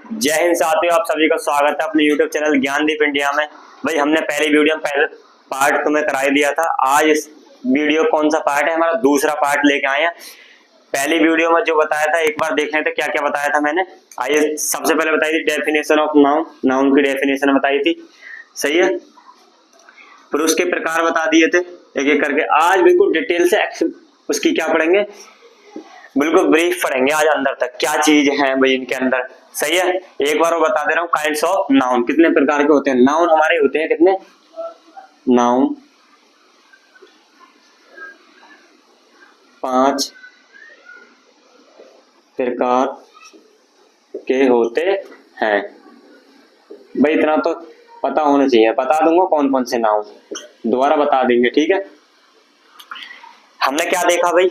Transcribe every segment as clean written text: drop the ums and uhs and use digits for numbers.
जय हिंद साथियों, आप सभी का स्वागत है अपने YouTube चैनल ज्ञानदीप इंडिया में। भाई हमने पहली वीडियो में पहले पार्ट तुम्हें कराई दिया था। आज इस वीडियो कौन सा पार्ट है, हमारा दूसरा पार्ट लेके आए हैं। पहली वीडियो में जो बताया था एक बार देख लें तो क्या क्या बताया था मैंने। आइए, सबसे पहले बताई थी डेफिनेशन ऑफ नाउन, नाउन की डेफिनेशन बताई थी, सही है। फिर उसके प्रकार बता दिए थे एक एक करके। आज बिल्कुल डिटेल से उसकी क्या पढ़ेंगे, बिल्कुल ब्रीफ पढ़ेंगे आज अंदर तक क्या चीज है भाई इनके अंदर, सही है। एक बार वो बता दे रहा हूँ, काइंड्स ऑफ नाउन कितने प्रकार के होते हैं। नाउन हमारे होते हैं कितने, नाउन 5 प्रकार के होते हैं। भाई इतना तो पता होना चाहिए, बता दूंगा कौन कौन से नाउन, दोबारा बता देंगे, ठीक है। हमने क्या देखा भाई,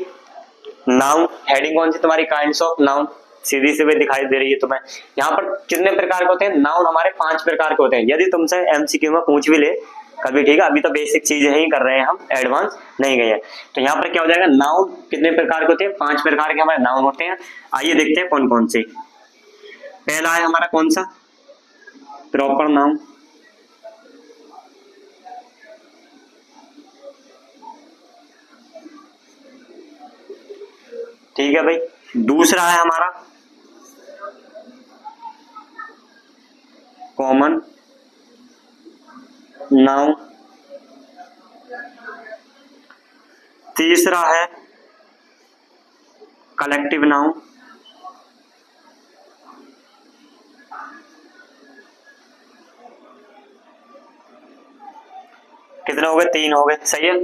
नाउन हेडिंग कौन सी तुम्हारी, काइंड्स ऑफ नाउन, सीधी सी भी दिखाई दे रही है तुम्हें। यहाँ पर कितने प्रकार के होते हैं नाउन, हमारे 5 प्रकार के होते हैं। यदि तुमसे एमसीक्यू में पूछ भी ले कभी, ठीक है, अभी तो बेसिक चीजें ही कर रहे हैं हम, एडवांस नहीं गए हैं। तो यहाँ पर क्या हो जाएगा, नाउन कितने प्रकार के होते हैं, 5 प्रकार के हमारे नाउन होते हैं। आइए देखते हैं कौन कौन से। पहला है हमारा कौन सा, प्रॉपर नाउन, ठीक है भाई। दूसरा है हमारा कॉमन नाउन। तीसरा है कलेक्टिव नाउन। कितने हो गए, 3 हो गए, सही है।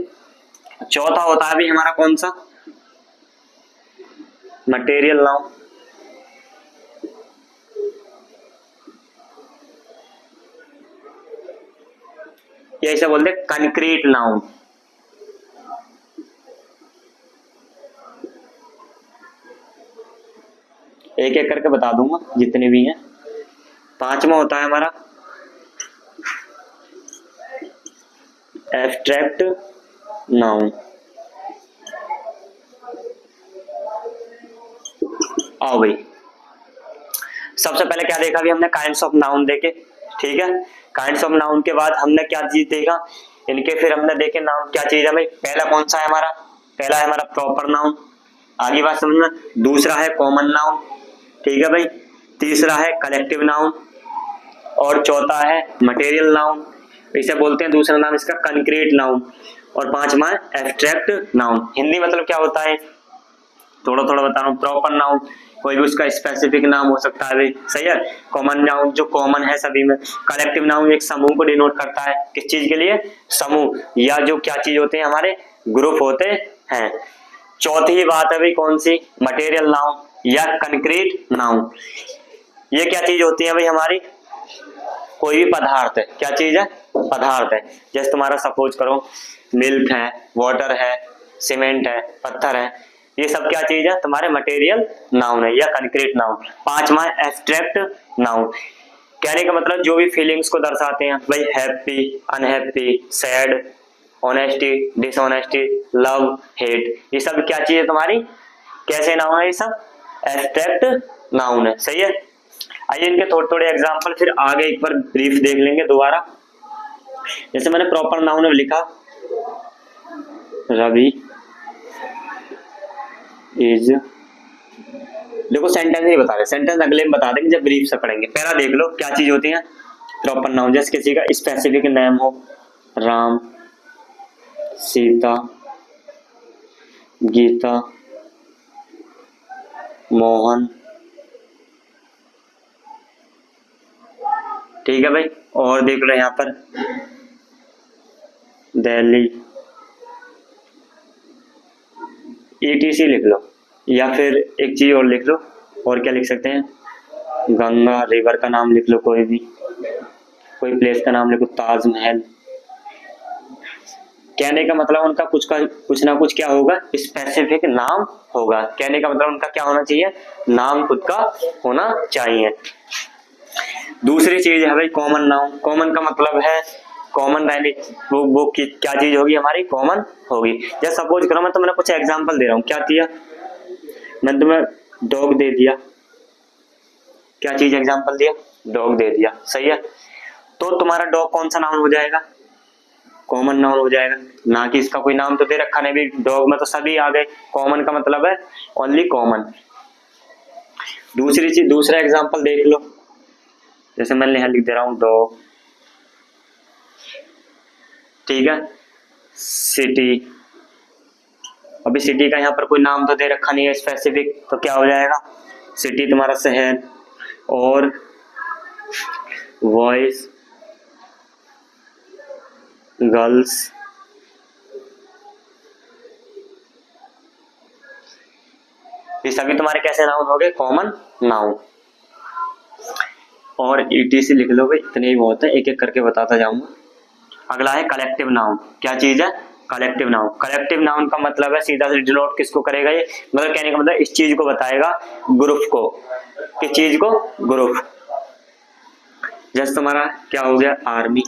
चौथा होता है भी हमारा कौन सा, मटेरियल नाउन। ये ऐसे बोलते हैं कंक्रीट नाउन। एक एक करके बता दूंगा जितने भी हैं। पांचवा होता है हमारा एब्स्ट्रैक्ट नाउन। आओ भाई, सबसे पहले क्या देखा भी हमने, काइंड्स ऑफ नाउन देखे, ठीक है। काइंड्स ऑफ नाउन के बाद हमने क्या चीज देखा इनके, फिर हमने देखे नाउन क्या चीज है भाई। पहला कौन सा है हमारा, पहला है हमारा प्रॉपर नाउन, आगे बात समझना। दूसरा है कॉमन नाउन, ठीक है भाई। तीसरा है कलेक्टिव नाउन और चौथा है मटेरियल नाउन, इसे बोलते हैं दूसरा नाम इसका कंक्रीट नाउन। और पांचवा है एब्स्ट्रैक्ट नाउन। हिंदी मतलब क्या होता है, थोड़ा थोड़ा बता रहा हूँ। प्रॉपर नाउन कोई भी उसका स्पेसिफिक नाम हो सकता है भाई, सही है। कॉमन नाउन जो कॉमन है सभी में। कलेक्टिव नाउन एक समूह को डिनोट करता है, किस चीज के लिए, समूह या जो क्या चीज होते हैं हमारे, ग्रुप होते हैं। चौथी बात है भाई कौन सी, मटेरियल नाउन या कंक्रीट नाउन। ये क्या चीज होती है भाई हमारी, कोई भी पदार्थ है, क्या चीज है, पदार्थ है। जैसे तुम्हारा सपोज करो मिल्क है, वाटर है, सीमेंट है, पत्थर है, ये सब क्या चीज है, तुम्हारे मटेरियल नाउन है या कंक्रीट नाउन। पांचवा है एब्स्ट्रैक्ट नाउन। कहने का मतलब जो भी फीलिंग्स को दर्शाते हैं भाई, happy, unhappy, sad, honesty, dishonesty, love, hate, ये सब क्या चीज है तुम्हारी, कैसे नाउन है, ये सब एब्स्ट्रैक्ट नाउन है, सही है। आइए इनके थोड़े थोड़े एग्जाम्पल फिर आगे एक बार ब्रीफ देख लेंगे दोबारा। जैसे मैंने प्रॉपर नाउन में लिखा, रवि इज, देखो सेंटेंस नहीं बता रहे, सेंटेंस अगले में बता देंगे जब ब्रीफ से पढ़ेंगे। पहला देख लो क्या चीज होती है प्रॉपर नाउन। जैसे किसी का स्पेसिफिक नेम हो, राम, सीता, गीता, मोहन, ठीक है भाई। और देख लो यहाँ पर दिल्ली, ETC लिख लो, या फिर एक चीज और लिख लो। और क्या लिख सकते हैं, गंगा, रिवर का नाम लिख लो, कोई भी, कोई प्लेस का नाम लिखो, ताजमहल। कहने का मतलब उनका कुछ ना कुछ क्या होगा, स्पेसिफिक नाम होगा। कहने का मतलब उनका क्या होना चाहिए, नाम खुद का होना चाहिए। दूसरी चीज है भाई कॉमन नाउन। कॉमन का मतलब है कॉमन रहने, वो क्या चीज होगी हमारी, कॉमन होगी। जैसे सपोज करो मैं तुम्हें कुछ एग्जांपल दे रहा हूँ, क्या किया मैंने तुम्हें, डॉग दे दिया, क्या चीज एग्जांपल दिया, डॉग दे दिया, सही है। तो तुम्हारा डॉग कौन सा नाउन हो जाएगा, कॉमन नाउन हो जाएगा, ना कि इसका कोई नाम तो दे रखा नहीं भी, डॉग में तो सभी आ गए, कॉमन का मतलब है ओनली कॉमन। दूसरी चीज, दूसरा एग्जांपल देख लो, जैसे मैं यहाँ लिख दे रहा हूं डॉग, ठीक है, सिटी। अभी सिटी का यहाँ पर कोई नाम तो दे रखा नहीं है स्पेसिफिक, तो क्या हो जाएगा, सिटी तुम्हारा शहर, और वॉइस गर्ल्स, ये सभी तुम्हारे कैसे नाउन हो गए, कॉमन नाउन। और ईटीसी लिख लो भाई, इतने ही बहुत है, एक एक करके बताता जाऊंगा। अगला है कलेक्टिव नाउन। क्या चीज है, कलेक्टिव नाउन। कलेक्टिव नाउन का मतलब है सीधा से डिनोट किसको करेगा, ये मतलब कहने का मतलब इस चीज को बताएगा, ग्रुप को, किस चीज को, ग्रुप। जैसे तुम्हारा क्या हो गया, आर्मी।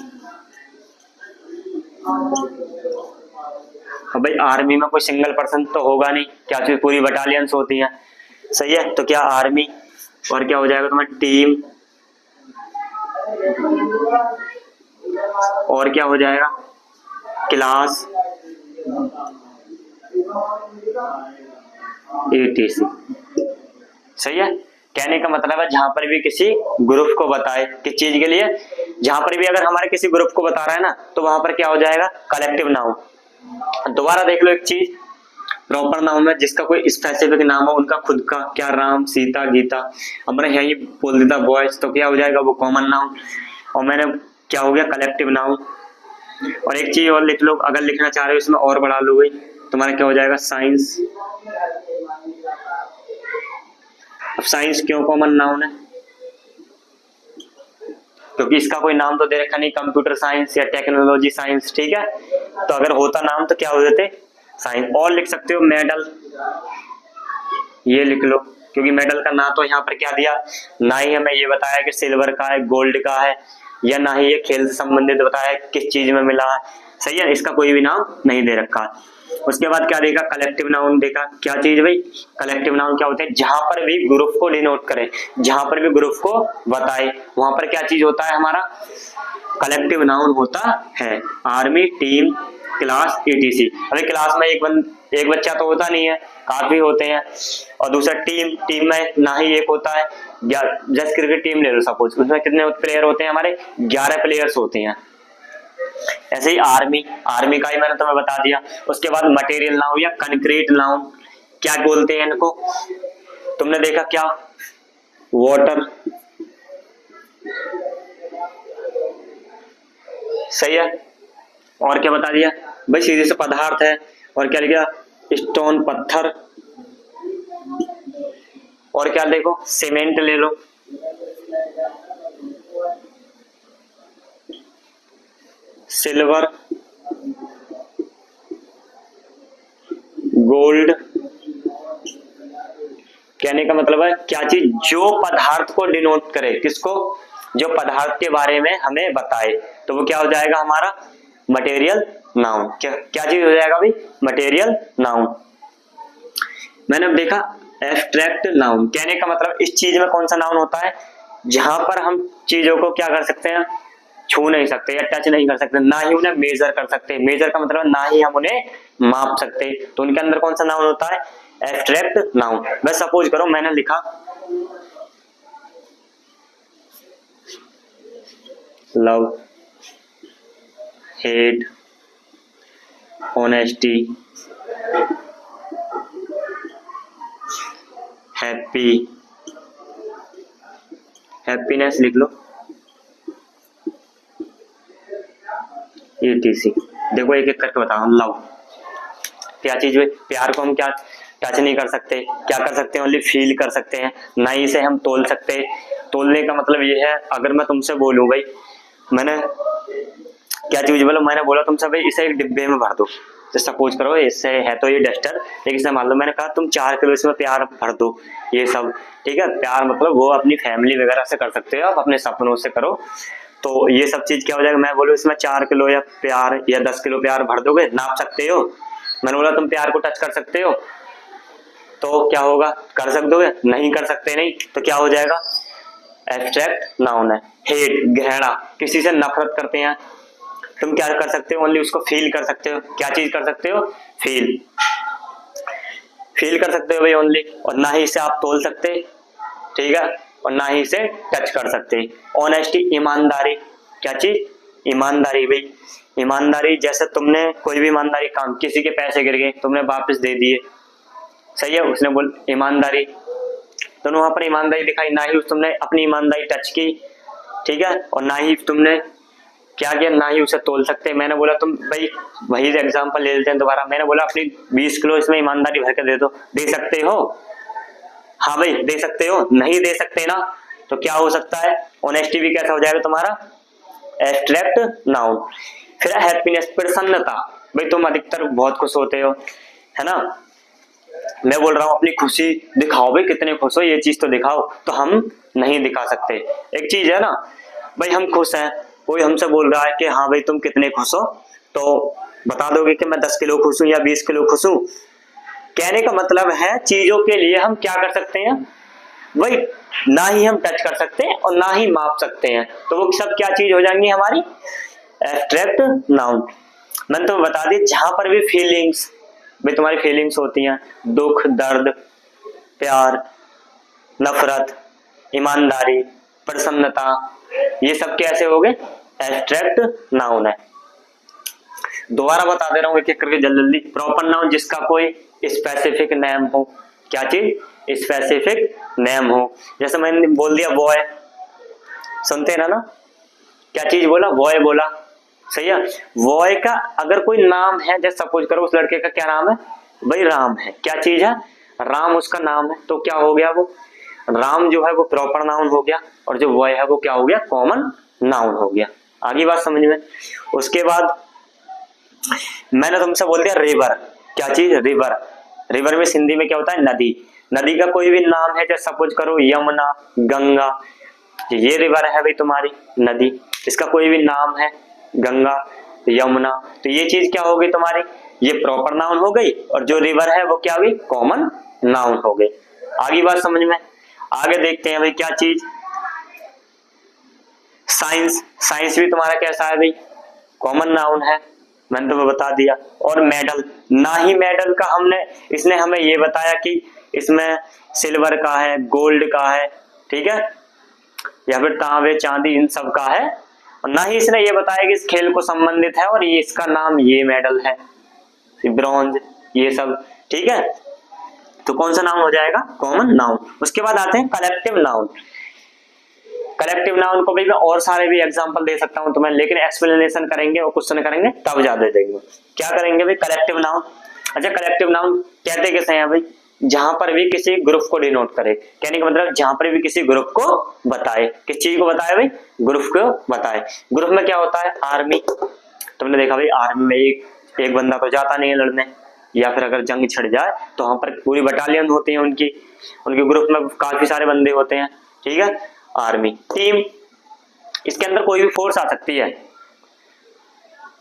अब भाई आर्मी में कोई सिंगल पर्सन तो होगा नहीं, क्या चीज पूरी बटालियंस होती हैं, सही है। तो क्या आर्मी, और क्या हो जाएगा तुम्हारी टीम, और क्या हो जाएगा क्लास, एटीसी, सही है। कहने का मतलब है जहां पर भी किसी ग्रुप को बताए, किस चीज के लिए, जहां पर भी अगर हमारे किसी ग्रुप को बता रहा है ना, तो वहां पर क्या हो जाएगा, कलेक्टिव नाउन। दोबारा देख लो एक चीज, प्रॉपर नाउन में जिसका कोई स्पेसिफिक नाम हो, उनका खुद का, क्या राम सीता गीता, अब मैंने यही बोल देता बॉयज, तो क्या हो जाएगा वो कॉमन नाउन, और मैंने क्या हो गया कलेक्टिव नाउन। और एक चीज और लिख लो, अगर लिखना चाह रहे हो इसमें और बढ़ा लो भाई, तुम्हारा क्या हो जाएगा साइंस। अब साइंस क्यों कॉमन नाउन है, क्योंकि इसका कोई नाम तो दे रखा नहीं, कंप्यूटर साइंस या टेक्नोलॉजी साइंस, ठीक है। तो अगर होता नाम तो क्या हो जाते, साइंस। और लिख सकते हो मेडल, ये लिख लो, क्योंकि मेडल का ना तो यहाँ पर क्या दिया, ना ही हमें ये बताया कि सिल्वर का है, गोल्ड का है, या ना ही ये खेल से संबंधित बताया किस चीज में मिला है, सही है। इसका कोई भी नाम नहीं दे रखा। उसके बाद क्या देखा, कलेक्टिव नाउन देखा। क्या चीज भाई, कलेक्टिव नाउन क्या होते हैं, जहां पर भी ग्रुप को डिनोट करे, जहां पर भी ग्रुप को बताए, वहां पर क्या चीज होता है, हमारा कलेक्टिव नाउन होता है। Army, team, class, etc. अभी क्लास में एक बच्चा तो होता नहीं है, काफी होते हैं। और दूसरा टीम में ना ही एक होता है, जस्ट क्रिकेट टीम ले लो सपोज, उसमें कितने प्लेयर होते हैं, हमारे 11 प्लेयर्स होते हैं। ऐसे ही आर्मी का ही मैंने तुम्हें बता दिया। उसके बाद मटेरियल नाउन या कंक्रीट नाउन, क्या बोलते हैं इनको, तुमने देखा क्या, वाटर, सही है। और क्या बता दिया भाई, सीधे से पदार्थ है। और क्या लिखा, स्टोन पत्थर। और क्या देखो, सीमेंट ले लो, सिल्वर, गोल्ड। कहने का मतलब है क्या चीज, जो पदार्थ को डिनोट करे, किसको, जो पदार्थ के बारे में हमें बताए, तो वो क्या हो जाएगा हमारा मटेरियल नाउन। क्या चीज हो जाएगा भाई, मटेरियल नाउन। मैंने अब देखा एब्स्ट्रैक्ट नाउन। कहने का मतलब इस चीज में कौन सा नाउन होता है, जहां पर हम चीजों को क्या कर सकते हैं, छू नहीं सकते या टच नहीं कर सकते, ना ही उन्हें मेजर कर सकते। मेजर का मतलब ना ही हम उन्हें माप सकते, तो उनके अंदर कौन सा नाउन होता है, एब्स्ट्रैक्ट नाउन। बस सपोज करो मैंने लिखा love, hate, honesty, happy, happiness लिख लो, एटीसी। देखो एक एक करके बता रहा हूँ। लव क्या चीज है, प्यार को हम क्या टच नहीं कर सकते, क्या कर सकते हैं, ओनली फील कर सकते हैं, ना ही इसे हम तोल सकते। तोलने का मतलब ये है, अगर मैं तुमसे बोलूं भाई, मैंने क्या चीज बोला, मैंने बोला तुमसे भाई इसे एक डिब्बे में भर दो, तो सपोज करो इससे है तो ये डस्टर, लेकिन इसे मान लो मैंने कहा तुम 4 किलो इसमें प्यार भर दो, ये सब ठीक है। प्यार मतलब वो अपनी फैमिली वगैरह से कर सकते हो, आप अपने सपनों से करो, तो ये सब चीज क्या हो जाएगा। मैं बोलूँ इसमें 4 किलो या प्यार या 10 किलो प्यार भर दोगे, नाप सकते हो। मैंने बोला तुम प्यार को टच कर सकते हो, तो क्या होगा, कर सकते हो, नहीं कर सकते नहीं, तो क्या हो जाएगा, एब्स्ट्रैक्ट नाउन है। हेट, घृणा, किसी से नफरत करते हैं, तुम क्या कर सकते हो, ओनली उसको फील कर सकते हो। क्या चीज कर सकते हो, फील कर सकते हो भाई ओनली, और ना ही इसे आप तोल सकते, ठीक है, और ना ही इसे टच कर सकते। ऑनेस्टी, ईमानदारी, क्या चीज, ईमानदारी भाई, ईमानदारी, जैसे तुमने कोई भी ईमानदारी काम, किसी के पैसे गिर गए तुमने वापस दे दिए, सही है, उसने बोल ईमानदारी, तो वहां पर ईमानदारी दिखाई, ना ही तुमने अपनी ईमानदारी टच की, ठीक है, और ना ही तुमने क्या किया, ना ही उसे तोल सकते। मैंने बोला तुम भाई, वही एग्जांपल ले लेते हैं दोबारा, मैंने बोला अपनी 20 किलो इसमें ईमानदारी भर के दे दो, दे सकते हो, हाँ भाई दे सकते हो, नहीं दे सकते ना, तो क्या हो सकता है, ऑनेस्टी भी कैसा हो जाएगा तुम्हारा, एब्स्ट्रैक्ट नाउन। फिर हैप्पीनेस, प्रसन्नता, भाई तुम अधिकतर बहुत खुश होते हो, है ना, मैं बोल रहा हूँ अपनी खुशी दिखाओ, भाई कितने खुश हो, ये चीज तो दिखाओ, तो हम नहीं दिखा सकते। एक चीज है ना भाई, हम खुश हैं, कोई हमसे बोल रहा है कि हाँ भाई तुम कितने खुश हो, तो बता दोगे कि मैं 10 किलो खुश हूँ या 20 किलो खुश हूँ। कहने का मतलब है चीजों के लिए हम क्या कर सकते हैं, वही ना ही हम टच कर सकते हैं और ना ही माप सकते हैं, तो वो सब क्या चीज हो जाएंगी हमारी, एब्स्ट्रैक्ट नाउन। मैंने तो बता दी, जहां पर भी फीलिंग्स, भाई तुम्हारी फीलिंग्स होती हैं, दुख, दर्द, प्यार, नफरत, ईमानदारी, प्रसन्नता, ये सब कैसे हो गए, एब्स्ट्रैक्ट नाउन है। दोबारा बता दे रहा हूँ एक एक करके जल्दी जल्दी। प्रॉपर नाउन, जिसका कोई स्पेसिफिक नेम हो, क्या चीज, स्पेसिफिक नेम हो, जैसे मैंने बोल दिया बॉय, सुनते ना, क्या चीज बोला, बॉय बोला, सही है, बॉय का अगर कोई नाम है, जैसे सपोज करो उस लड़के का क्या नाम है, भाई राम है, क्या चीज है, राम उसका नाम है, तो क्या हो गया, वो राम जो है वो प्रॉपर नाउन हो गया, और जो बॉय है वो क्या हो गया, कॉमन नाउन हो गया। आगे बात समझ में। उसके बाद मैंने तुमसे बोल दिया रिवर, क्या चीज, रिवर, रिवर में हिंदी में क्या होता है, नदी, नदी का कोई भी नाम है, जैसे सपोज करो यमुना, गंगा, ये रिवर है भाई तुम्हारी नदी, इसका कोई भी नाम है, गंगा, यमुना, तो ये चीज क्या हो गई तुम्हारी, ये प्रॉपर नाउन हो गई, और जो रिवर है वो क्या हुई, कॉमन नाउन हो गई। आगे बात समझ में। आगे देखते हैं भाई क्या चीज, साइंस, साइंस भी तुम्हारा कैसा है भाई, कॉमन नाउन है, मैंने तुम्हें बता दिया। और मेडल, ना ही मेडल का हमने, इसने हमें ये बताया कि इसमें सिल्वर का है, गोल्ड का है, ठीक है, या फिर तांबे चांदी इन सब का है, और ना ही इसने ये बताया कि इस खेल को संबंधित है और ये इसका नाम ये मेडल है, ब्रॉन्ज, ये सब, ठीक है, तो कौन सा नाउन हो जाएगा, कॉमन नाउन। उसके बाद आते हैं कलेक्टिव नाउन। कलेक्टिव नाउन को भी मैं और सारे भी एग्जांपल दे सकता हूं तुम्हें, लेकिन एक्सप्लेनेशन करेंगे और क्वेश्चन करेंगे तब ज्यादा देंगे। क्या करेंगे भाई, कलेक्टिव नाउन। अच्छा, कलेक्टिव नाउन कहते किसे हैं भाई, जहां पर भी किसी ग्रुप को डिनोट करे, कहने का मतलब जहां पर भी किसी ग्रुप को बताए, किस चीज को बताए भाई, ग्रुप को बताए। ग्रुप में क्या होता है, आर्मी, तुमने देखा भाई आर्मी में एक बंदा तो जाता नहीं है लड़ने, या फिर अगर जंग छिड़ जाए तो वहां पर पूरी बटालियन होती है उनकी, उनके ग्रुप में काफी सारे बंदे होते हैं, ठीक है। आर्मी, टीम, इसके अंदर कोई भी फोर्स आ सकती है,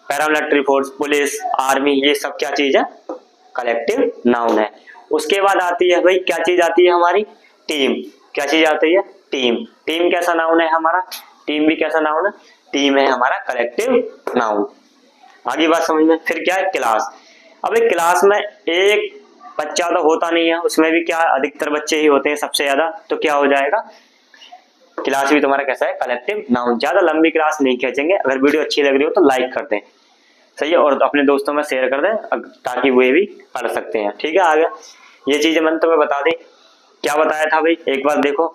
पैरामिलिट्री फोर्स, पुलिस, आर्मी, ये सब क्या चीज है, कलेक्टिव नाउन है। उसके बाद आती है भाई क्या चीज आती है हमारी, टीम, क्या चीज आती है, टीम। टीम कैसा नाउन है हमारा, टीम भी कैसा नाउन है, टीम है हमारा कलेक्टिव नाउन। आगे बात समझ में। फिर क्या है, क्लास। अब एक क्लास में एक बच्चा तो होता नहीं है, उसमें भी क्या अधिकतर बच्चे ही होते हैं सबसे ज्यादा, तो क्या हो जाएगा, क्लास भी तुम्हारा कैसा है, कलेक्टिव नाउन। ज्यादा लंबी क्लास नहीं खींचेंगे, अगर वीडियो अच्छी लग रही हो तो लाइक कर दें, सही है, और अपने दोस्तों में शेयर कर दें ताकि वे भी पढ़ सकते हैं, ठीक है। आगे ये चीजें मैंने तुम्हें बता दी। क्या बताया था भाई, एक बार देखो,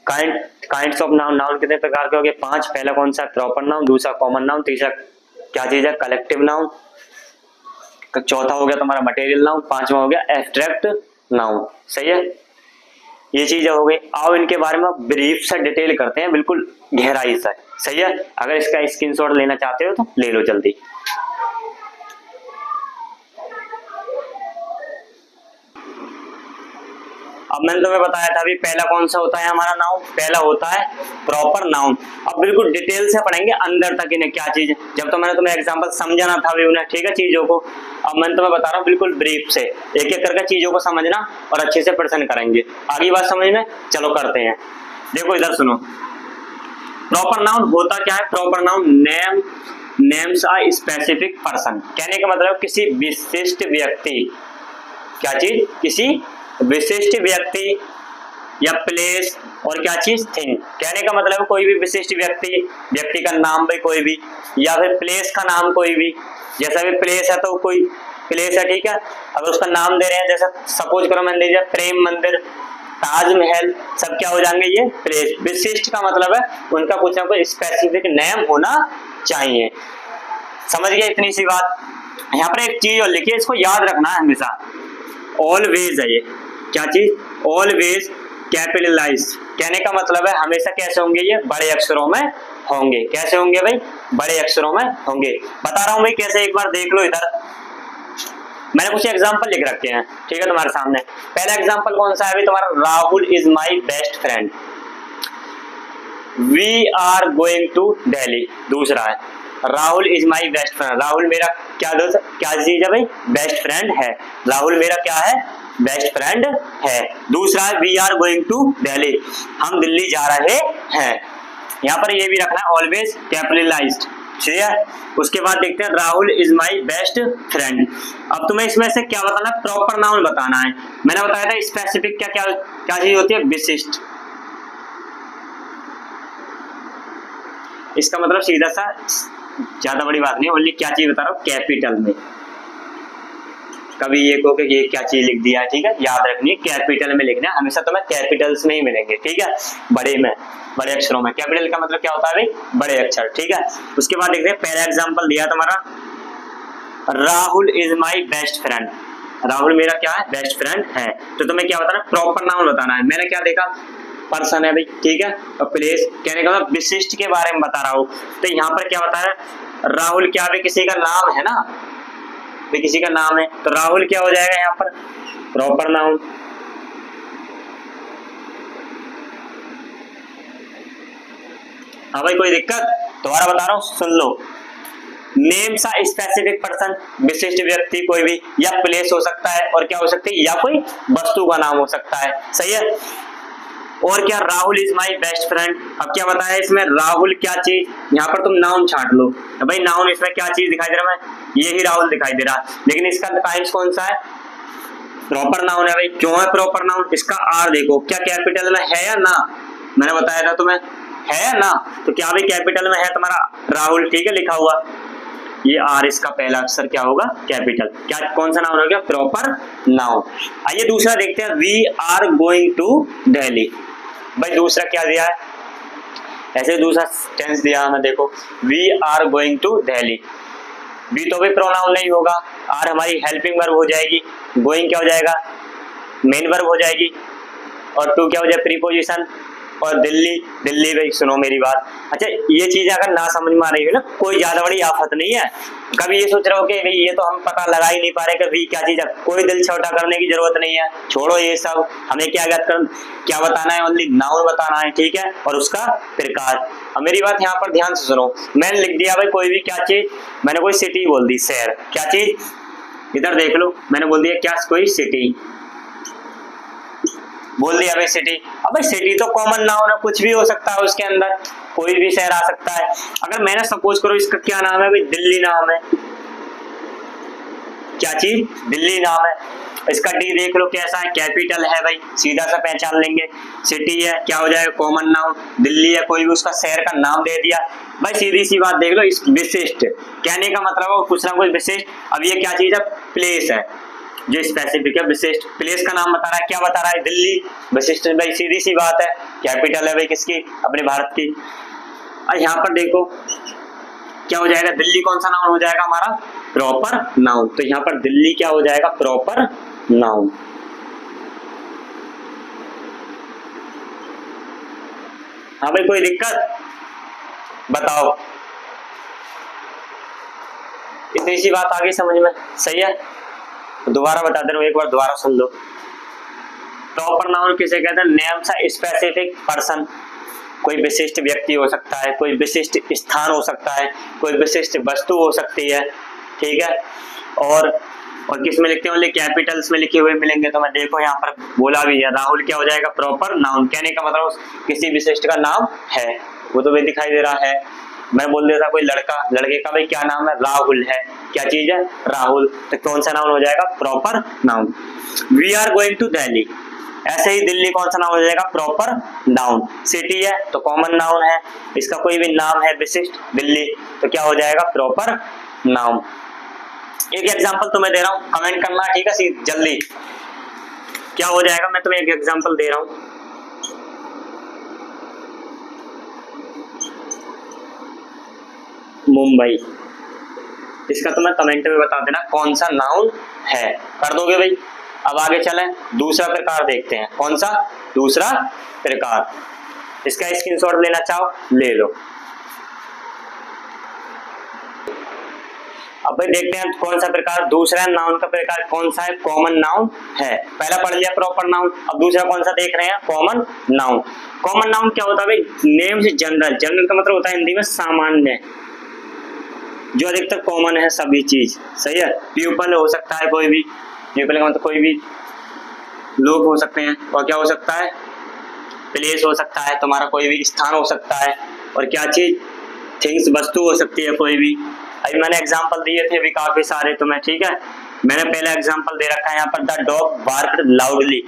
काइंड्स ऑफ नाउन, नाउन कितने प्रकार के हो गए, 5। पहला कौन सा, प्रॉपर नाउन, दूसरा कॉमन नाउन, तीसरा क्या चीज है, कलेक्टिव नाउन, चौथा हो गया तुम्हारा मटेरियल नाउन, 5वां हो गया एब्स्ट्रैक्ट नाउन, सही है। ये चीजें हो गई। आओ इनके बारे में ब्रीफ से डिटेल करते हैं, बिल्कुल गहराई से, सही है। अगर इसका स्क्रीनशॉट लेना चाहते हो तो ले लो जल्दी। अब मैंने तुम्हें बताया था अभी पहला कौन सा होता है हमारा नाउन, पहला होता है प्रॉपर नाउन। अब बिल्कुल डिटेल से पढ़ेंगे अंदर तक इन्हें क्या चीज है, जब तो मैंने तुम्हें एग्जांपल समझाना था भी उन्हें, ठीक है, चीजों को। अब मैंने तुम्हें बता रहा हूँ बिल्कुल ब्रीफ से, एक एक करके चीजों को समझना और अच्छे से प्रश्न करेंगे। आगे बात समझ में, चलो करते हैं। देखो इधर सुनो, प्रॉपर नाउन होता क्या है? प्रॉपर नाउन नेम्स आ स्पेसिफिक पर्सन, कहने का मतलब किसी विशिष्ट व्यक्ति, क्या चीज? किसी विशिष्ट व्यक्ति या प्लेस और क्या चीज? थिंग। कहने का मतलब कोई भी विशिष्ट व्यक्ति का नाम भाई कोई भी, या फिर प्लेस का नाम कोई भी। जैसा भी प्लेस है तो कोई प्लेस है, ठीक है, अगर उसका नाम दे रहे हैं, जैसे सपोज करो मैंने दे दिया प्रेम मंदिर, ताजमहल, सब क्या हो जाएंगे? ये प्लेस। विशिष्ट का मतलब है उनका कुछ ना कुछ स्पेसिफिक नेम होना चाहिए। समझ गए इतनी सी बात? यहाँ पर एक चीज और लिखिए, इसको याद रखना है हमेशा, ऑलवेज है ये। क्या चीज? Always capitalise. कहने का मतलब है हमेशा कैसे होंगे? ये बड़े अक्षरों में होंगे। कैसे होंगे भाई? बड़े अक्षरों में होंगे। बता रहा हूं भाई कैसे, एक बार देख लो इधर, मैंने कुछ एग्जांपल लिख रखे हैं, ठीक है, तुम्हारे सामने। पहला एग्जांपल कौन सा है अभी तुम्हारा? Rahul is my best friend, we are going to Delhi. दूसरा है Rahul is my best friend, Rahul मेरा क्या दोस्त, क्या चीज है भाई? बेस्ट फ्रेंड है। राहुल मेरा क्या है? बेस्ट फ्रेंड है। दूसरा है we are going to Delhi, हम दिल्ली जा रहे हैं। यहाँ पर ये भी रखना है ऑलवेज कैपिटलाइज्ड, ठीक है। उसके बाद देखते हैं Rahul is my best friend. अब तुम्हें इसमें से क्या बताना है? प्रॉपर नाउन बताना है। मैंने बताया था स्पेसिफिक क्या क्या क्या चीज होती है? विशिष्ट। इसका मतलब सीधा सा, ज्यादा बड़ी बात नहीं, ओनली क्या चीज बता रहा हूँ, कैपिटल में। कभी ये को कि ये क्या चीज लिख दिया है, ठीक है, याद रखनी है कैपिटल में लिखना है हमेशा, तुम्हें कैपिटल्स में ही मिलेंगे, ठीक है, बड़े में, बड़े अक्षरों में। कैपिटल का मतलब क्या होता है भाई? बड़े अक्षर, ठीक है। उसके बाद देखते हैं, पहला एग्जांपल दिया तुम्हारा, Rahul is my best friend, Rahul मेरा क्या है? बेस्ट फ्रेंड है। तो तुम्हें क्या बताना? प्रॉपर नाउन बताना है। मैंने क्या देखा? पर्सन है भाई, ठीक है, और प्लेस, कहने का मतलब विशिष्ट के बारे में बता रहा हूँ। तो यहाँ पर क्या बता रहा है? राहुल क्या भाई? किसी का नाम है ना, भाई किसी का नाम है, तो राहुल क्या हो जाएगा यहाँ पर? Proper noun. हाँ भाई, कोई दिक्कत? दोबारा बता रहा हूँ, सुन लो। नेम्स आ स्पेसिफिक पर्सन, विशिष्ट व्यक्ति कोई भी, या प्लेस हो सकता है, और क्या हो सकती है? या कोई वस्तु का नाम हो सकता है, सही है। और क्या? Rahul is my best friend. अब क्या बताया इसमें? राहुल क्या चीज? यहाँ पर तुम नाउन छांट लो भाई, नाउन इसमें क्या चीज दिखाई दे रहा है? यही राहुल दिखाई दे रहा, लेकिन इसका टाइप्स कौन सा है? प्रॉपर नाउन है भाई। क्यों है प्रॉपर नाउन? इसका आर देखो, क्या कैपिटल में है या ना? मैंने बताया था तुम्हें, है या ना? तो क्या भाई कैपिटल में है तुम्हारा राहुल, ठीक है, लिखा हुआ, ये आर, इसका पहला अक्षर क्या होगा? कैपिटल। क्या, कौन सा नाउन हो गया? Proper noun. आइए दूसरा देखते हैं, we are going to Delhi. भाई दूसरा क्या दिया है? ऐसे दूसरा टेंस दिया है, देखो, we are going to Delhi. We तो भी प्रोनाउन नहीं होगा, आर हमारी हेल्पिंग वर्ब हो जाएगी, गोइंग क्या हो जाएगा? मेन वर्ब हो जाएगी, और टू क्या हो जाए? प्रीपोजिशन, और दिल्ली, दिल्ली भाई सुनो मेरी बात। अच्छा, ये चीज अगर ना समझ में आ रही है ना, कोई ज्यादा बड़ी आफत नहीं है। कभी ये सोच रहे हो कि भाई ये तो हम पता लगा ही नहीं पा रहे कि वी क्या चीज है, कोई दिल छोटा करने की जरूरत नहीं है, छोड़ो ये सब। हमें क्या बताना है? ओनली नाउन बताना है, ठीक है, और उसका प्रकार। अब मेरी बात यहाँ पर ध्यान से सुनो, मैंने लिख दिया भाई कोई भी क्या चीज, मैंने कोई सिटी बोल दी, शहर, क्या चीज? इधर देख लो, मैंने बोल दिया क्या? कोई सिटी बोल दिया भाई, सिटी। अब भाई सिटी तो कॉमन नाउन है, कुछ भी हो सकता है उसके अंदर, कोई भी शहर आ सकता है। अगर मैंने सपोज करो इसका क्या नाम है भाई? दिल्ली नाम है, क्या चीज? दिल्ली नाम है। इसका डी देख लो कैसा है? कैपिटल है भाई, सीधा सा पहचान लेंगे। सिटी है, क्या हो जाएगा? Common noun. दिल्ली है, कोई भी उसका शहर का नाम दे दिया भाई, सीधी सी बात देख लो। इस विशिष्ट कहने का मतलब है कुछ ना कुछ विशिष्ट। अब ये क्या चीज है? प्लेस है, जो स्पेसिफिक है, विशिष्ट। प्लेस का नाम बता रहा है, क्या बता रहा है? दिल्ली। विशिष्ट भाई सीधी सी बात है, कैपिटल है भाई किसकी? अपने भारत की। और यहाँ पर देखो क्या हो जाएगा? दिल्ली कौन सा नाउन हो जाएगा हमारा? Proper noun. तो यहाँ पर दिल्ली क्या हो जाएगा? Proper noun. हाँ भाई, कोई दिक्कत? बताओ, इतनी सी बात आ गई समझ में? सही है, दोबारा बता दे रहा हूं, एक बार दोबारा सुन लो। प्रॉपर नाउन किसे कहते हैं? नेम्स आ स्पेसिफिक पर्सन, कोई विशिष्ट व्यक्ति हो सकता है, कोई विशिष्ट स्थान हो सकता है, कोई विशिष्ट वस्तु हो सकती है, ठीक है। और और किस में लिखते हैं, ओनली कैपिटल्स में लिखे हुए मिलेंगे। तो मैं देखो यहाँ पर बोला भी है, राहुल क्या हो जाएगा, प्रॉपर नाउन। कहने का मतलब किसी विशिष्ट का नाम है, वो तो भी दिखाई दे रहा है। मैं बोल देता कोई लड़का, लड़के का भाई क्या नाम है, राहुल है, क्या चीज है, राहुल, तो कौन सा नाउन हो जाएगा, proper noun. We are going to Delhi, ऐसे ही दिल्ली कौन सा नाउन हो जाएगा, प्रॉपर नाउन। सिटी है तो कॉमन नाउन है, इसका कोई भी नाम है विशिष्ट, दिल्ली, तो क्या हो जाएगा, प्रॉपर नाउन। एक एग्जांपल तुम्हें दे रहा हूं, कमेंट करना, ठीक है, जल्दी क्या हो जाएगा। मैं तुम्हें एक एग्जांपल दे रहा हूं, मुंबई, इसका तुम्हें कमेंट में बता देना कौन सा नाउन है, कर दोगे भाई। अब आगे चलें, दूसरा प्रकार देखते हैं, कौन सा, दूसरा प्रकार। इसका स्क्रीनशॉट लेना चाहो ले लो। अब भाई देखते हैं कौन सा प्रकार, दूसरा नाउन का प्रकार कौन सा है, कॉमन नाउन है। पहला पढ़ लिया प्रॉपर नाउन, अब दूसरा कौन सा देख रहे हैं, कॉमन नाउन। कॉमन नाउन क्या होता है भाई, नेम से जनरल, जनरल का मतलब होता है हिंदी में सामान्य, जो अधिकतर कॉमन है सभी चीज, सही है। पीपल हो सकता है कोई भी, पीपल का मतलब कोई भी लोग हो सकते हैं, और क्या हो सकता है, प्लेस हो सकता है, तुम्हारा कोई भी स्थान हो सकता है, और क्या चीज, थिंग्स, वस्तु हो सकती है कोई भी। अभी मैंने एग्जांपल दिए थे अभी काफी सारे तुम्हें, ठीक है। मैंने पहला एग्जांपल दे रखा है यहाँ पर, द डॉग बार्क्ड लाउडली,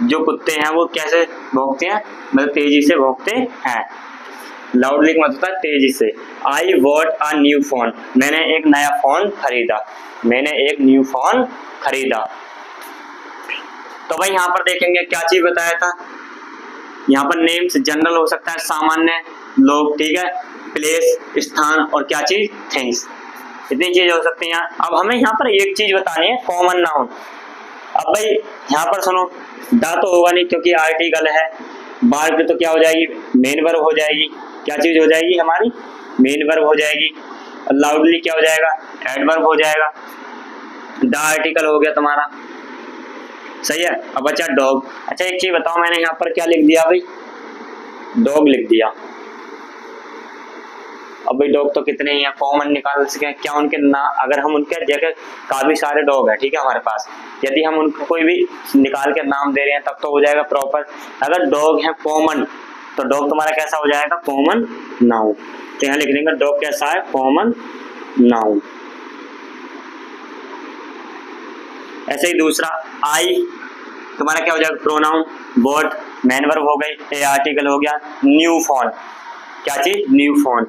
जो कुत्ते हैं वो कैसे भौंकते हैं, मतलब तेजी से भौंकते हैं। लाउडली का मतलब तेजी से। आई वॉट अ न्यू फोन, मैंने एक नया फोन खरीदा, मैंने एक न्यू फोन खरीदा। तो भाई यहाँ पर देखेंगे क्या चीज बताया था, यहाँ पर नेम्स जनरल हो सकता है, सामान्य, लोग, ठीक है, प्लेस, स्थान, और क्या चीज, थिंग्स, इतनी चीज हो सकती हैं। अब हमें यहाँ पर एक चीज बतानी है, कॉमन नाउन। अब भाई यहाँ पर सुनो, दा तो होगा नहीं क्योंकि आर्टिकल है, बार्क तो क्या हो जाएगी, मेन वर्ब हो जाएगी, क्या चीज हो जाएगी हमारी, मेन वर्ब हो जाएगी। और लाउडली क्या हो जाएगा, एडवर्ब हो जाएगा। द आर्टिकल हो गया तुम्हारा, सही है। अब बच्चा डॉग, अच्छा एक चीज बताओ, मैंने यहाँ पर क्या लिख दिया भाई, डॉग लिख दिया। अब भाई डॉग तो कितने ही हैं, कॉमन निकाल सके क्या उनके ना, अगर हम उनके जगह काफी सारे डॉग है, ठीक है, हमारे पास, यदि हम उनको कोई भी निकाल के नाम दे रहे हैं तब तो हो जाएगा प्रॉपर। अगर डॉग है कॉमन, तो डॉग तुम्हारा कैसा हो जाएगा, कॉमन नाउन। तो यहाँ लिख देंगे डॉग कैसा है, कॉमन नाउन। ऐसे ही दूसरा, आई तुम्हारा क्या हो जाएगा, प्रोनाउन। बोट मैन वर्ब हो गई, ए आर्टिकल हो गया। न्यू फोन, क्या चीज, न्यू फोन।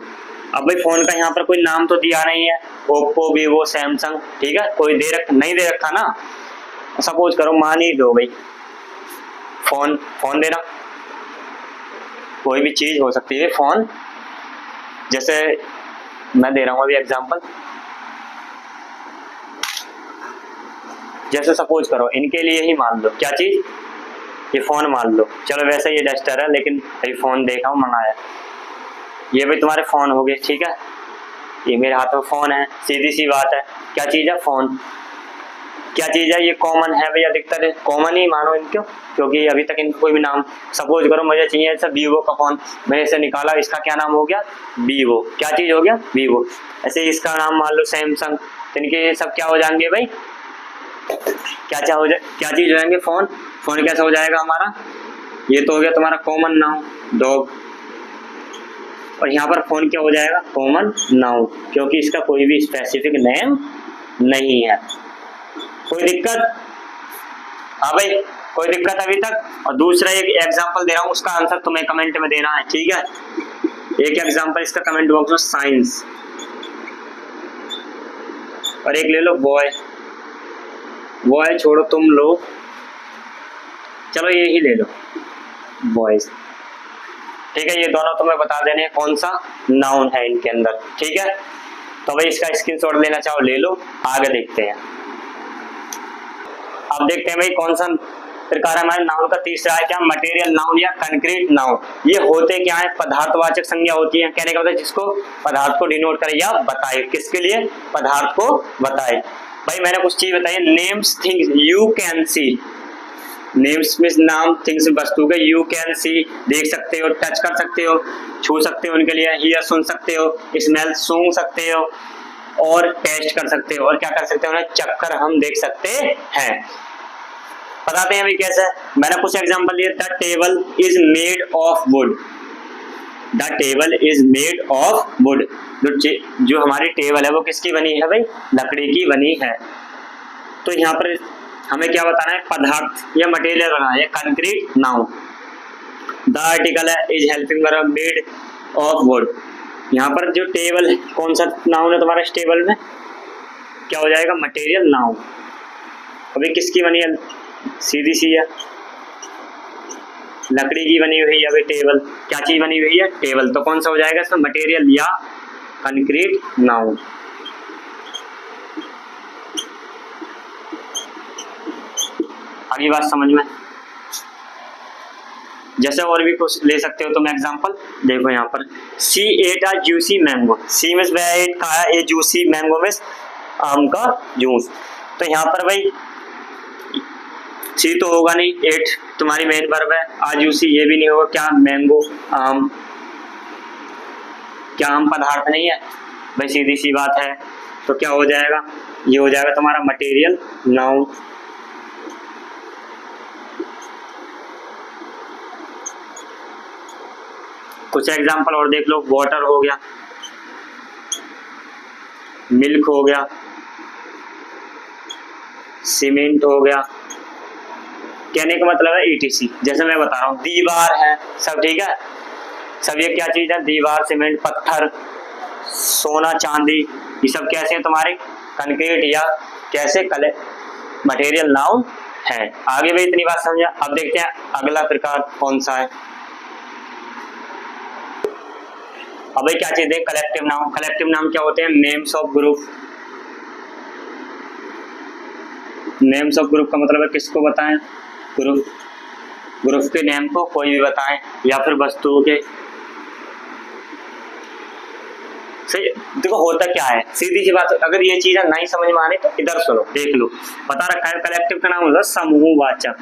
अब भाई फोन का यहाँ पर कोई नाम तो दिया नहीं है, ओप्पो, वीवो, सैमसंग, ठीक है, कोई नहीं दे रखा ना। सपोज करो, मान ही दो भाई, फोन, फोन देना, कोई भी चीज हो सकती है फोन। जैसे मैं दे रहा हूँ अभी एग्जांपल, जैसे सपोज करो इनके लिए ही मान लो, क्या चीज, ये फोन मान लो, चलो वैसे ये डस्टर है लेकिन अभी फोन देखा हूँ, मंगाया, ये भी तुम्हारे फोन हो गए, ठीक है, ये मेरे हाथ में फोन है, सीधी सी बात है, क्या चीज है, फोन। क्या चीज है, ये कॉमन है भाई, अधिकतर कॉमन ही मानो इनको, क्योंकि अभी तक इनको कोई भी नाम, सपोज करो मुझे चाहिए ऐसा वीवो का फोन, मैंने इसे निकाला, इसका क्या नाम हो गया, वीवो, क्या चीज हो गया, वीवो। ऐसे इसका नाम मान लो सैमसंग, इनके सब क्या हो जाएंगे भाई, क्या चीज हो जाएंगे, फोन। फोन कैसा हो जाएगा हमारा, ये तो हो गया तुम्हारा कॉमन नाउन, डॉग। और यहाँ पर फोन क्या हो जाएगा, कॉमन नाउन, क्योंकि इसका कोई भी स्पेसिफिक नेम नहीं है। कोई दिक्कत, हाँ भाई, कोई दिक्कत अभी तक। और दूसरा एक एग्जांपल दे रहा हूँ, उसका आंसर तुम्हें कमेंट में देना है, ठीक है। एक एग्जांपल इसका कमेंट बॉक्स में, साइंस, और एक ले लो बॉय, बॉय छोड़ो तुम लो, चलो ये ही ले लो, बॉयज, ठीक है। ये दोनों तुम्हें बता देने कौन सा नाउन है इनके अंदर, ठीक है। तो भाई इसका स्क्रीनशॉट लेना चाहो ले लो, आगे देखते हैं। अब देखते हैं भाई कौन सा प्रकार हमारे नाउन का तीसरा है, क्या, मटेरियल नाउन या कंक्रीट नाउन। ये होते क्या है, पदार्थवाचक संज्ञा होती है, कहने का मतलब जिसको पदार्थ को डिनोट करे या बताए, किसके लिए, पदार्थ को बताए। भाई मैंने कुछ चीज बताई, names things you can see, names means नाम, थिंग्स वस्तु के, यू कैन सी देख सकते हो, टच कर सकते हो, छू सकते हो उनके लिए, हियर सुन सकते हो, स्मेल सूंघ सकते हो, और टेस्ट कर सकते हो और क्या कर सकते हैं, उन्हें चक्कर हम देख सकते हैं। बताते हैं अभी कैसे। मैंने कुछ एग्जांपल दिए। The table is made of would. The table is made of would. जो हमारी टेबल है वो किसकी बनी है भाई, लकड़ी की बनी है। तो यहाँ पर हमें क्या बताना है, पदार्थ या मटेरियल बनाना है, कंक्रीट नाउन। द आर्टिकल है is helping verb made of would. यहाँ पर जो टेबल है कौन सा नाउन है तुम्हारा इस टेबल में, क्या हो जाएगा, मटेरियल नाउन। अभी किसकी बनी है, सीधी सी है, लकड़ी की बनी हुई है अभी टेबल। क्या चीज बनी हुई है, टेबल। तो कौन सा हो जाएगा इसमें, मटेरियल या कंक्रीट नाउन। अगली बात समझ में। जैसे और भी कुछ ले सकते हो तुम एग्जांपल। देखो यहाँ पर she ate a juicy mango. She means वह एट खाया ए जूसी मैंगो मींस आम का जूस। तो यहाँ पर भाई सी तो होगा नहीं, एट तुम्हारी मेन वर्ब है, आ जूसी ये भी नहीं होगा, क्या मैंगो आम, क्या आम पदार्थ नहीं है भाई, सीधी सी बात है। तो क्या हो जाएगा, ये हो जाएगा तुम्हारा मटेरियल नाउन। कुछ एग्जांपल और देख लो। वाटर हो गया, मिल्क हो गया, सीमेंट हो गया। कहने का मतलब है ईटीसी। जैसे मैं बता रहा हूँ दीवार है, सब ठीक है, सब ये क्या चीज है, दीवार, सीमेंट, पत्थर, सोना, चांदी, ये सब कैसे हैं तुम्हारे, कंक्रीट या कैसे कले मटेरियल नाउन है। आगे भी इतनी बात समझा। अब देखते हैं अगला प्रकार कौन सा है। अब क्या चीज है, कलेक्टिव नाउन। कलेक्टिव नाउन क्या होते हैं, names of group. Names of group का मतलब है किसको बताएं, ग्रुप, ग्रुप के नेम को कोई भी बताएं या फिर वस्तुओं के। सही। देखो होता क्या है, सीधी सी बात, अगर ये चीजें नहीं समझ में आने तो इधर सुनो, देख लो। बता रखा है कलेक्टिव का नाम होता है समूहवाचक।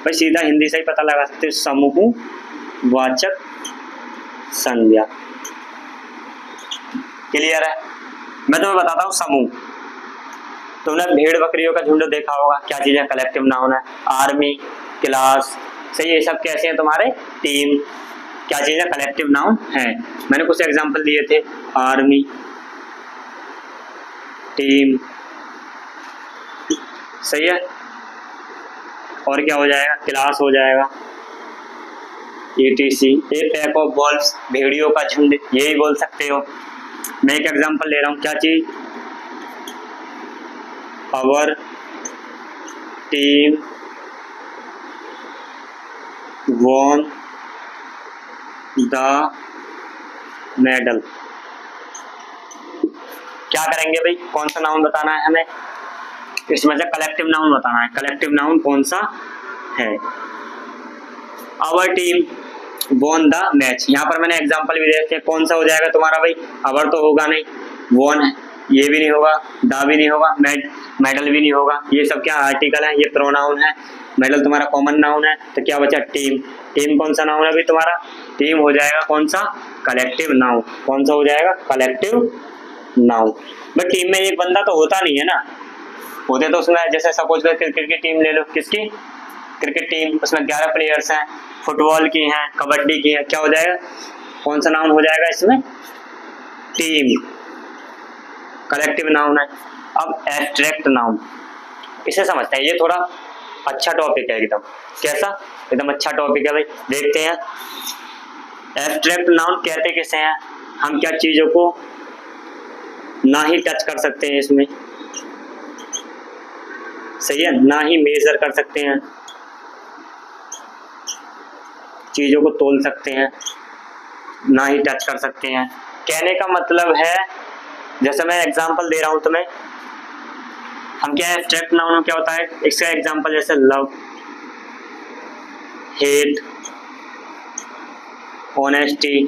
भाई सीधा हिंदी से ही पता लगा सकते हो, समूहवाचक संज्ञा। क्लियर है। मैं तुम्हें बताता हूँ समूह। तुमने भेड़ बकरियों का झुंड देखा होगा, क्या चीज है, कलेक्टिव नाउन है। आर्मी, क्लास, सही, ये सब कैसे हैं तुम्हारे, टीम, क्या चीज है, कलेक्टिव नाउन है। मैंने कुछ एग्जांपल दिए थे, आर्मी, टीम, सही है। और क्या हो जाएगा, क्लास हो जाएगा, ETC, A pack of valves, भेड़ियों का झुंड, यही बोल सकते हो। मैं एक एग्जांपल ले रहा हूँ, क्या चीज, our team won the medal. क्या करेंगे भाई, कौन सा नाउन बताना है हमें, इसमें से कलेक्टिव नाउन बताना है। कलेक्टिव नाउन कौन सा है, our team won the match. यहाँ पर मैंने एग्जांपल भी देखे, कौन सा हो जाएगा तुम्हारा भाई, आवर तो होगा नहीं, वॉन है ये भी नहीं होगा, दा भी नहीं होगा, मेडल भी नहीं होगा, ये सब क्या आर्टिकल है, ये प्रोनाउन है। मेडल तुम्हारा कॉमन नाउन है, तो क्या बचा, टीम। टीम कौन सा नाउन है भाई तुम्हारा, टीम हो जाएगा कौन सा, कलेक्टिव नाउन। कौन सा हो जाएगा, कलेक्टिव नाउन। बट टीम में एक बंदा तो होता नहीं है ना, होते तो उसमें, जैसे सपोज कर क्रिकेट की टीम ले लो, किसकी, क्रिकेट टीम, उसमें 11 प्लेयर्स हैं, फुटबॉल की हैं, कबड्डी की हैं, क्या हो जाएगा, कौन सा नाउन हो जाएगा इसमें, टीम, कलेक्टिव नाउन है। अब एब्स्ट्रैक्ट नाउन, इसे समझते हैं, ये थोड़ा अच्छा टॉपिक है एकदम। कैसा, एकदम अच्छा टॉपिक है भाई, देखते हैं। एब्स्ट्रैक्ट नाउन कहते किसे हैं, हम क्या चीजों को ना ही टच कर सकते हैं इसमें, सही है, ना ही मेजर कर सकते हैं, चीजों को तोल सकते हैं, ना ही टच कर सकते हैं। कहने का मतलब है, जैसे मैं एग्जांपल दे रहा हूं तुम्हें, हम क्या है, एब्स्ट्रैक्ट नाउन क्या होता है, इसका एग्जांपल जैसे लव, हेट, ऑनेस्टी,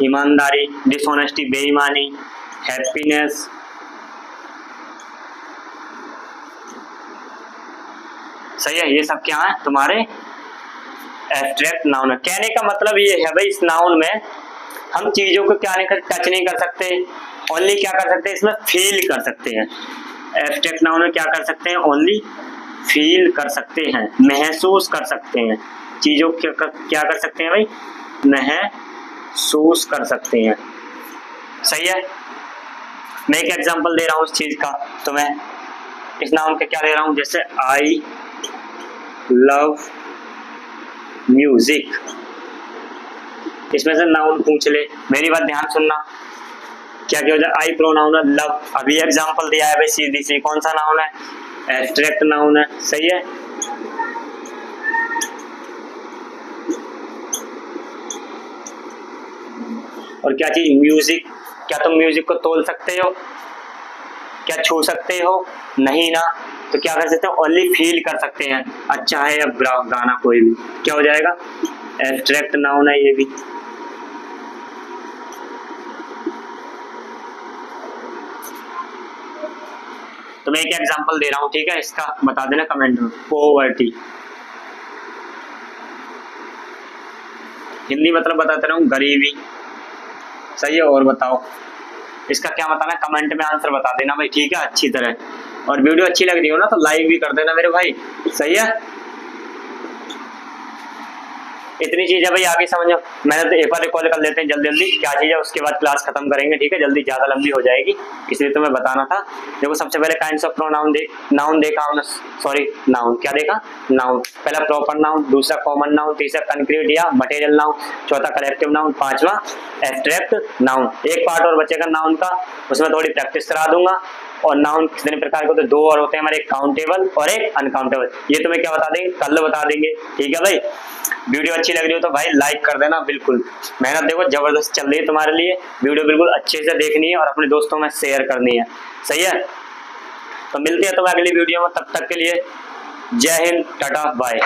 ईमानदारी, डिसऑनेस्टी बेईमानी, हैप्पीनेस, सही है, ये सब क्या है तुम्हारे एब्स्ट्रैक्ट नाउन है। कहने का मतलब ये है भाई, इस नाउन में हम चीजों को क्या नहीं कर, टच नहीं कर सकते, ओनली क्या कर सकते हैं, इसमें फील कर सकते हैं। एब्स्ट्रैक्ट नाउन में क्या कर सकते हैं, ओनली फील कर सकते हैं, महसूस कर सकते हैं चीजों क्या कर सकते हैं भाई, महसूस कर सकते हैं। सही है। मैं एक एग्जांपल दे रहा हूँ इस चीज का, तो मैं इस नाउन का क्या दे रहा हूँ, जैसे आई लव म्यूजिक, इसमें से नाउन पूछ ले, मेरी बात ध्यान सुनना, क्या क्या हो जाए, आई प्रोनाउन है, लव अभी एग्जांपल दिया है भाई सीधी सी, कौन सा नाउन है, एब्स्ट्रैक्ट नाउन है। सही है। और क्या चीज, म्यूजिक, क्या तुम म्यूजिक को तोल सकते हो, क्या छू सकते हो, नहीं ना, तो क्या कर सकते हो, ओनली फील कर सकते हैं, अच्छा है या बुरा गाना कोई भी, क्या हो जाएगा, एब्स्ट्रैक्ट नाउन है ये भी। तो मैं एक एग्जांपल दे रहा हूँ, ठीक है, इसका बता देना कमेंट में, पॉवर्टी, हिंदी मतलब बताते रहूँ, गरीबी। सही है। और बताओ इसका क्या बताना, कमेंट में आंसर बता देना भाई, ठीक है, अच्छी तरह। और वीडियो अच्छी लग रही हो ना तो लाइक भी कर देना मेरे भाई। सही है। इतनी चीज है भाई, आगे समझो। मैंने तो एक बार रिकॉल कर लेते हैं जल्दी जल्दी क्या चीज है, उसके बाद क्लास खत्म करेंगे, ठीक है, जल्दी, ज्यादा लंबी हो जाएगी, इसलिए तो मैं बताना था। देखो सबसे पहले काइंड्स ऑफ प्रोनाउन नाउन देखा हमने, सॉरी नाउन, क्या देखा, नाउन। पहला प्रॉपर नाउन, दूसरा कॉमन नाउन, तीसरा कंक्रीट या मटेरियल नाउन, चौथा कलेक्टिव नाउन, पांचवा एब्स्ट्रैक्ट नाउन। एक पार्ट और बचेगा नाउन का, उसमें थोड़ी प्रैक्टिस करा दूंगा। और नाउन कितने प्रकार के होते हैं, दो और होते हैं हमारे, एक काउंटेबल और एक अनकाउंटेबल। ये तुम्हें क्या बता देंगे, कल बता देंगे, ठीक है भाई। वीडियो अच्छी लग रही हो तो भाई लाइक कर देना, बिल्कुल। मेहनत देखो जबरदस्त चल रही है तुम्हारे लिए, वीडियो बिल्कुल अच्छे से देखनी है और अपने दोस्तों में शेयर करनी है। सही है। तो मिलते हैं तुम्हें अगली वीडियो में, तब तक के लिए जय हिंद, टाटा, बाय।